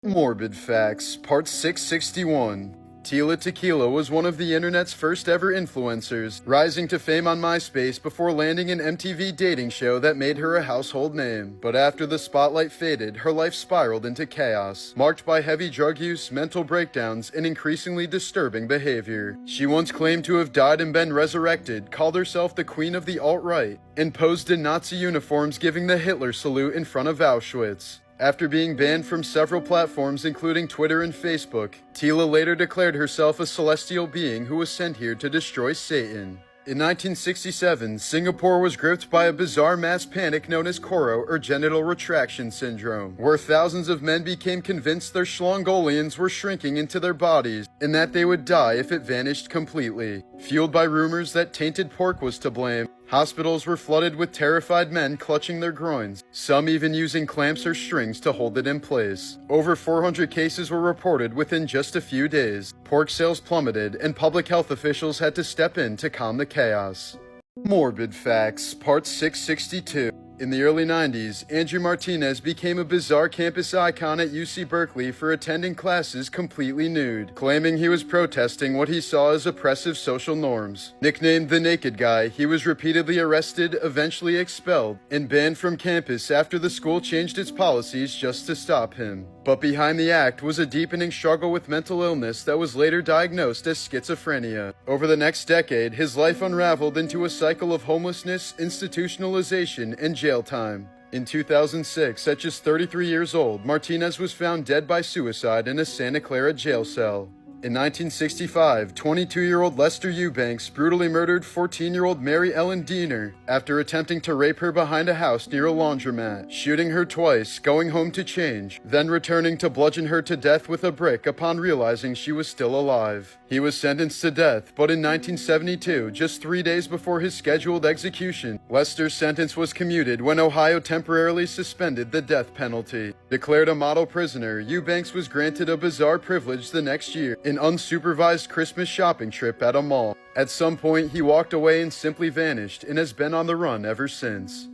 Morbid Facts, Part 661. Tila Tequila was one of the internet's first ever influencers, rising to fame on MySpace before landing an MTV dating show that made her a household name. But after the spotlight faded, her life spiraled into chaos, marked by heavy drug use, mental breakdowns, and increasingly disturbing behavior. She once claimed to have died and been resurrected, called herself the Queen of the Alt-Right, and posed in Nazi uniforms giving the Hitler salute in front of Auschwitz. After being banned from several platforms including Twitter and Facebook, Tila later declared herself a celestial being who was sent here to destroy Satan. In 1967, Singapore was gripped by a bizarre mass panic known as Cororo, or genital retraction syndrome, where thousands of men became convinced their schlongolians were shrinking into their bodies and that they would die if it vanished completely. Fueled by rumors that tainted pork was to blame, hospitals were flooded with terrified men clutching their groins, some even using clamps or strings to hold it in place. Over 400 cases were reported within just a few days. Pork sales plummeted, and public health officials had to step in to calm the chaos. Morbid Facts, Part 662. In the early 90s, Andrew Martinez became a bizarre campus icon at UC Berkeley for attending classes completely nude, claiming he was protesting what he saw as oppressive social norms. Nicknamed the Naked Guy, he was repeatedly arrested, eventually expelled, and banned from campus after the school changed its policies just to stop him. But behind the act was a deepening struggle with mental illness that was later diagnosed as schizophrenia. Over the next decade, his life unraveled into a cycle of homelessness, institutionalization, and jail time. In 2006, at just 33 years old, Martinez was found dead by suicide in a Santa Clara jail cell. In 1965, 22-year-old Lester Eubanks brutally murdered 14-year-old Mary Ellen Diener after attempting to rape her behind a house near a laundromat, shooting her twice, going home to change, then returning to bludgeon her to death with a brick upon realizing she was still alive. He was sentenced to death, but in 1972, just 3 days before his scheduled execution, Lester's sentence was commuted when Ohio temporarily suspended the death penalty. Declared a model prisoner, Eubanks was granted a bizarre privilege the next year, an unsupervised Christmas shopping trip at a mall. At some point, he walked away and simply vanished, and has been on the run ever since.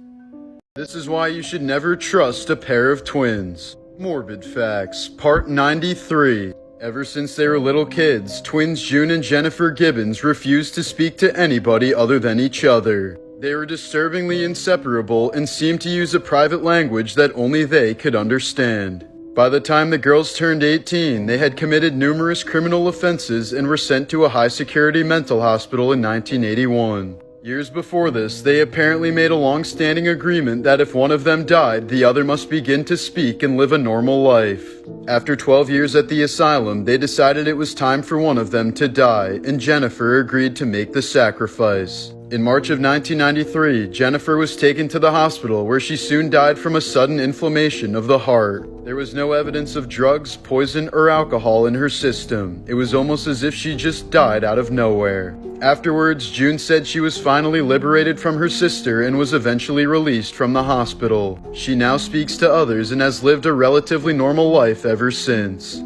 This is why you should never trust a pair of twins. Morbid Facts, Part 93. Ever since they were little kids, twins June and Jennifer Gibbons refused to speak to anybody other than each other. They were disturbingly inseparable and seemed to use a private language that only they could understand. By the time the girls turned 18, they had committed numerous criminal offenses and were sent to a high-security mental hospital in 1981. Years before this, they apparently made a long-standing agreement that if one of them died, the other must begin to speak and live a normal life. After 12 years at the asylum, they decided it was time for one of them to die, and Jennifer agreed to make the sacrifice. In March of 1993, Jennifer was taken to the hospital where she soon died from a sudden inflammation of the heart. There was no evidence of drugs, poison, or alcohol in her system. It was almost as if she just died out of nowhere. Afterwards, June said she was finally liberated from her sister and was eventually released from the hospital. She now speaks to others and has lived a relatively normal life ever since.